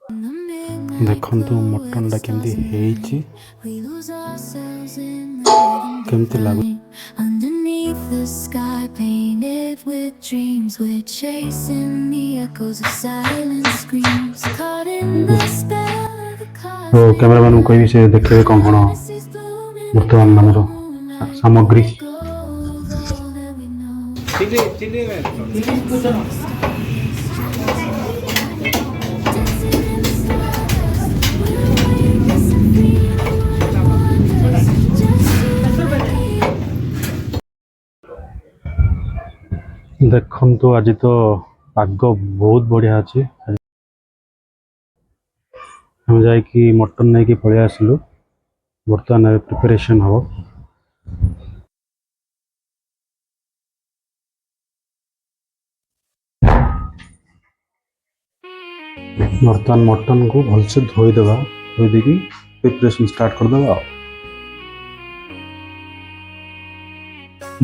ଦେଖନ୍ତୁ ମଟନଟା କେମିତି ହେଇଛି, କେମିତି ଲାଗୁଛି। Underneath the sky painted with dreams, we're chasing the echoes of silent screams, caught in the spell of the ତ cosmic କ୍ୟାମେରାମ୍ୟାନକୁ କହିବି ସେ ଦେଖେଇବେ କ'ଣ କ'ଣ galaxies blooming ବର୍ତ୍ତମାନ ଆମର ସାମଗ୍ରୀ। gold, all that we know. ଦେଖନ୍ତୁ ଆଜି ତ ପାଗ ବହୁତ ବଢ଼ିଆ ଅଛି। ଆମେ ଯାଇକି ମଟନ୍ ନେଇକି ପଳେଇ ଆସିଲୁ। ବର୍ତ୍ତମାନ ଏବେ ପ୍ରିପାରେସନ୍ ହେବ। ବର୍ତ୍ତମାନ ମଟନ୍କୁ ଭଲସେ ଧୋଇଦେବା, ଧୋଇ ଦେଇକି ପ୍ରିପାରେସନ୍ ଷ୍ଟାର୍ଟ କରିଦେବା। ଆଉ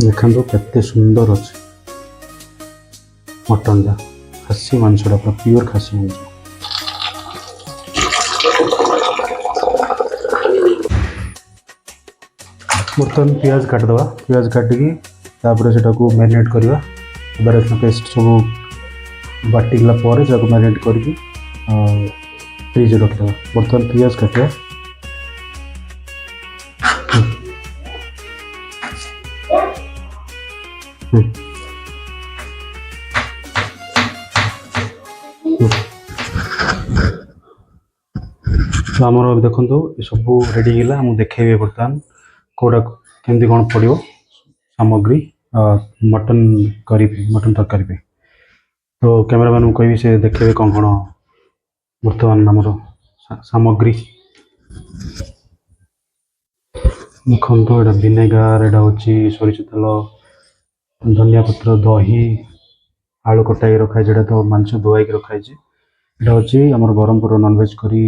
ଦେଖନ୍ତୁ କେତେ ସୁନ୍ଦର ଅଛି ମଟନ୍ଟା, ଖାସି ମାଂସଟା, ପୁରା ପିଓର ଖାସି ମାଂସ। ବର୍ତ୍ତମାନ ପିଆଜ କାଟିଦେବା, ପିଆଜ କାଟିକି ତାପରେ ସେଟାକୁ ମ୍ୟାରିନେଟ୍ କରିବା। ଅଦା ରସୁଣ ପେଷ୍ଟ ସବୁ ବାଟିଲା ପରେ ତାକୁ ମ୍ୟାରିନେଟ୍ କରିକି ଫ୍ରିଜ୍ରେ ରଖିଦେବା। ବର୍ତ୍ତମାନ ପିଆଜ କାଟିବା। ତ ଆମର ଦେଖନ୍ତୁ ଏସବୁ ରେଡ଼ି ହେଇଗଲା। ମୁଁ ଦେଖେଇବି ବର୍ତ୍ତମାନ କେଉଁଟା କେମିତି କ'ଣ ପଡ଼ିବ ସାମଗ୍ରୀ ମଟନ୍ କରି ମଟନ୍ ତରକାରୀ ପାଇଁ। ତ କ୍ୟାମେରାମ୍ୟାନଙ୍କୁ କହିବି ସେ ଦେଖେଇବେ କ'ଣ କ'ଣ ବର୍ତ୍ତମାନ ଆମର ସାମଗ୍ରୀ। ଦେଖନ୍ତୁ ଏଇଟା ଭିନେଗାର, ଏଇଟା ହେଉଛି ସୋରିଷ ତେଲ, ଧନିଆ ପତ୍ର, ଦହି, ଆଳୁ କଟାଇକି ରଖାହେଇଛି, ଏଇଟା ତ ମାଂସ ଧୁଆଇକି ରଖାହେଇଛି। ଏଇଟା ହେଉଛି ଆମର ବ୍ରହ୍ମପୁରର ନନଭେଜ୍ କରି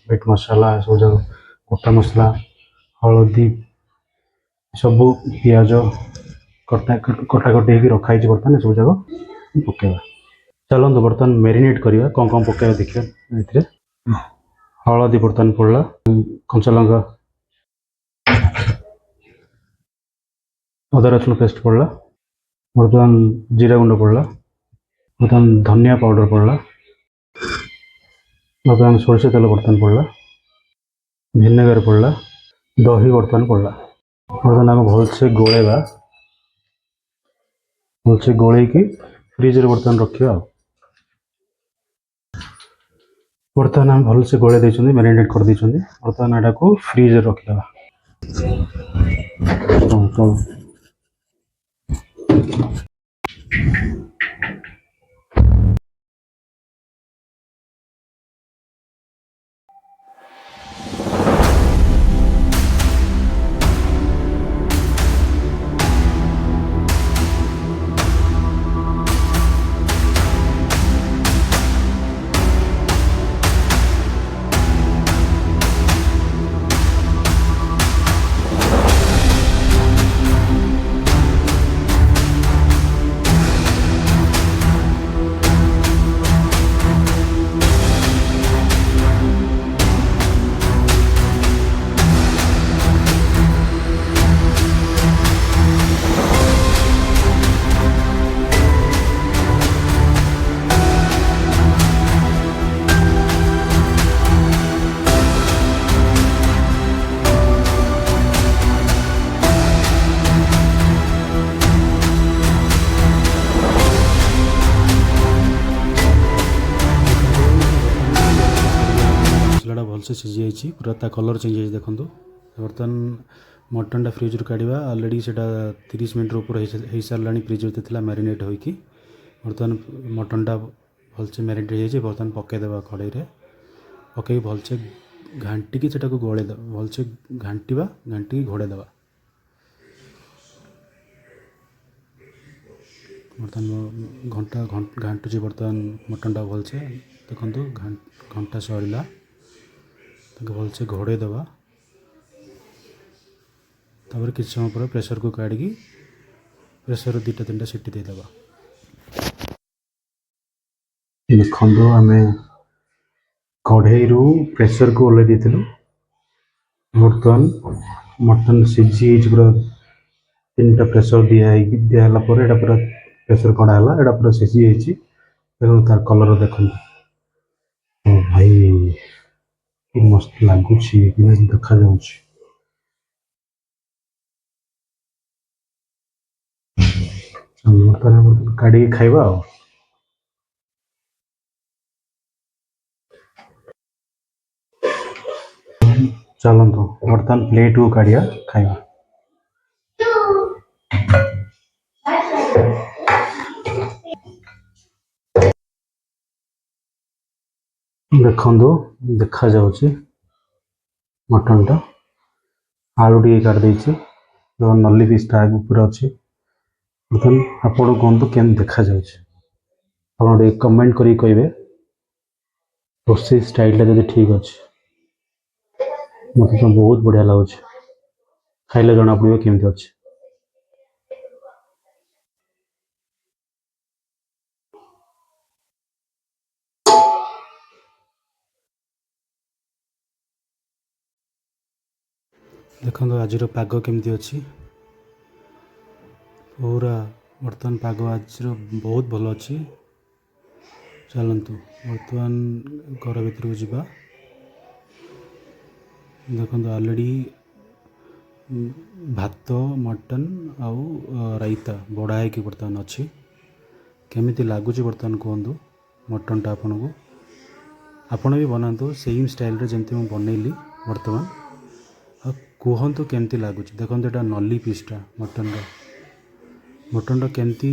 ମିଟ୍ ମସଲା, ଏସବୁ ଯାକ ଗୋଟା ମସଲା, ହଳଦୀ, ସବୁ ପିଆଜ କଟାକଟି ହେଇକି ରଖାହେଇଛି। ବର୍ତ୍ତମାନ ଏସବୁ ଯାକ ପକାଇବା। ଚାଲନ୍ତୁ ବର୍ତ୍ତମାନ ମ୍ୟାରିନେଟ୍ କରିବା, କ'ଣ କ'ଣ ପକାଇବା ଦେଖିବା। ଏଥିରେ ହଳଦୀ ବର୍ତ୍ତମାନ ପଡ଼ିଲା, କଞ୍ଚା ଲଙ୍କା, ଅଦା ରସୁଣ ପେଷ୍ଟ ପଡ଼ିଲା, ବର୍ତ୍ତମାନ ଜିରା ଗୁଣ୍ଡ ପଡ଼ିଲା, ବର୍ତ୍ତମାନ ଧନିଆ ପାଉଡ଼ର ପଡ଼ିଲା, ବର୍ତ୍ତମାନ ସୋରିଷ ତେଲ ବର୍ତ୍ତମାନ ପଡ଼ିଲା, ଭିନେଗାର ପଡ଼ିଲା, ଦହି ବର୍ତ୍ତମାନ ପଡ଼ିଲା। ବର୍ତ୍ତମାନ ଆମେ ଭଲସେ ଗୋଳେଇବା, ଭଲସେ ଗୋଳେଇକି ଫ୍ରିଜ୍ରେ ବର୍ତ୍ତମାନ ରଖିବା। ଆଉ ବର୍ତ୍ତମାନ ଆମେ ଭଲସେ ଗୋଳେଇ ଦେଇଛନ୍ତି, ମ୍ୟାରିନେଟ୍ କରିଦେଇଛନ୍ତି। ବର୍ତ୍ତମାନ ଏଟାକୁ ଫ୍ରିଜ୍ରେ ରଖିଦେବା। ମସଲାଟା ଭଲସେ ସିଝି ଯାଇଛି, ପୁରା ତା କଲର୍ ଚେଞ୍ଜ ହେଇଛି। ଦେଖନ୍ତୁ ବର୍ତ୍ତମାନ ମଟନ୍ଟା ଫ୍ରିଜ୍ରୁ କାଢ଼ିବା। ଅଲରେଡ଼ି ସେଇଟା 30 ମିନିଟ୍ର ଉପରେ ହେଇସାରିଲାଣି, ଫ୍ରିଜ୍ରେ ଥିଲା ମ୍ୟାରିନେଟ୍ ହୋଇକି। ବର୍ତ୍ତମାନ ମଟନ୍ଟା ଭଲସେ ମ୍ୟାରିନେଟ୍ ହେଇଯାଇଛି। ବର୍ତ୍ତମାନ ପକାଇଦେବା କଢ଼େଇରେ, ପକାଇକି ଭଲସେ ଘାଣ୍ଟିକି ସେଟାକୁ ଗୋଳେଇଦେବା, ଭଲସେ ଘାଣ୍ଟିବା, ଘାଣ୍ଟିକି ଘୋଡ଼େଇ ଦେବା। ବର୍ତ୍ତମାନ ଘାଣ୍ଟୁଛି ବର୍ତ୍ତମାନ ମଟନ୍ଟା ଭଲସେ। ଦେଖନ୍ତୁ ଘଣ୍ଟା ସରିଲା, ତାକୁ ଭଲସେ ଘୋଡ଼େଇ ଦେବା। ତାପରେ କିଛି ସମୟ ପରେ ପ୍ରେସରକୁ କାଢ଼ିକି ପ୍ରେସର 2-3ଟା ସିଟି ଦେଇଦେବା। ଦେଖନ୍ତୁ ଆମେ କଢ଼େଇରୁ ପ୍ରେସରକୁ ଓହ୍ଲେଇ ଦେଇଥିଲୁ। ବର୍ତ୍ତମାନ ମଟନ୍ ସିଝି ହେଇଛି ପୁରା। 3ଟା ପ୍ରେସର ଦିଆହେଲା ପରେ ଏଇଟା ପୁରା ପ୍ରେସର କଢ଼ା ହେଲା, ଏଇଟା ପୁରା ସିଝି ଯାଇଛି। ଏବଂ ତାର କଲର୍ ଦେଖନ୍ତୁ। ଓ ଭାଇ କି ମସ୍ତ ଲାଗୁଛି, କେମିତି ଦେଖାଯାଉଛି। ବର୍ତ୍ତମାନ କାଢ଼ିକି ଖାଇବା ଆଉ। ଚାଲନ୍ତୁ ବର୍ତ୍ତମାନ ପ୍ଲେଟକୁ କାଢ଼ିବା, ଖାଇବା। ଦେଖନ୍ତୁ ଦେଖାଯାଉଛି ମଟନ୍ଟା। ଆଳୁ ଟିକେ କାଟିଦେଇଛି, ନଲି ପିସ୍ ତା ଉପରେ ଅଛି। ବର୍ତ୍ତମାନ ଆପଣ କୁହନ୍ତୁ କେମିତି ଦେଖାଯାଉଛି। ଆପଣ ଟିକେ କମେଣ୍ଟ କରିକି କହିବେ ରୋଷେଇ ଷ୍ଟାଇଲଟା ଯଦି ଠିକ୍ ଅଛି। ମୋତେ ତ ବହୁତ ବଢ଼ିଆ ଲାଗୁଛି, ଖାଇଲେ ଜଣାପଡ଼ିବ କେମିତି ଅଛି। ଦେଖନ୍ତୁ ଆଜିର ପାଗ କେମିତି ଅଛି। ପୁରା ବର୍ତ୍ତମାନ ପାଗ ଆଜିର ବହୁତ ଭଲ ଅଛି। ଚାଲନ୍ତୁ ବର୍ତ୍ତମାନ ଘର ଭିତରକୁ ଯିବା। ଦେଖନ୍ତୁ ଅଲରେଡ଼ି ଭାତ, ମଟନ୍ ଆଉ ରାଇତା ବଢ଼ା ହେଇକି ବର୍ତ୍ତମାନ ଅଛି। କେମିତି ଲାଗୁଛି ବର୍ତ୍ତମାନ କୁହନ୍ତୁ ମଟନ୍ଟା ଆପଣଙ୍କୁ। ଆପଣ ବି ବନାନ୍ତୁ ସେମ୍ ଷ୍ଟାଇଲରେ ଯେମିତି ମୁଁ ବନେଇଲି ବର୍ତ୍ତମାନ, ଆଉ କୁହନ୍ତୁ କେମିତି ଲାଗୁଛି। ଦେଖନ୍ତୁ ଏଇଟା ନଲି ପିସ୍ଟା ମଟନ୍ଟା କେମିତି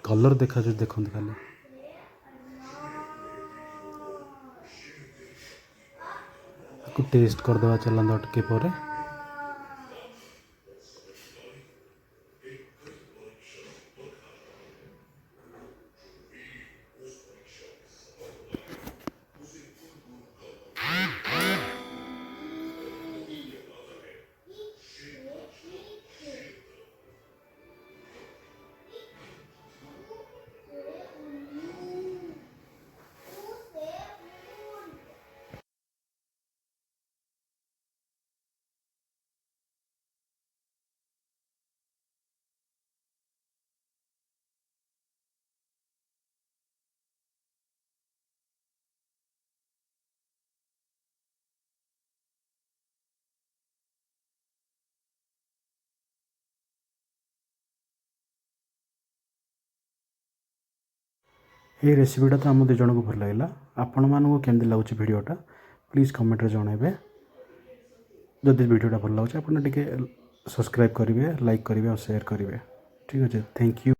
କଲର୍ ଦେଖାଯାଉଛି ଦେଖନ୍ତୁ ଖାଲି। ତାକୁ ଟେଷ୍ଟ କରିଦେବା ଚାଲନ୍ତୁ ଟିକେ ପରେ। এই ରେସିପିଟା ତ ଆମ ଦୁଇ ଜଣଙ୍କୁ ଭଲ ଲାଗିଲା। ଆପଣମାନଙ୍କୁ କେମିତି ଲାଗୁଛି ଭିଡ଼ିଓଟା ପ୍ଲିଜ୍ କମେଣ୍ଟରେ ଜଣାଇବେ। ଯଦି ଭିଡ଼ିଓଟା ଭଲ ଲାଗୁଛି ଆପଣ ଟିକେ ସବସ୍କ୍ରାଇବ୍ କରିବେ, ଲାଇକ୍ କରିବେ ଆଉ ସେୟାର କରିବେ। ଠିକ୍ ଅଛି, ଥ୍ୟାଙ୍କ ୟୁ।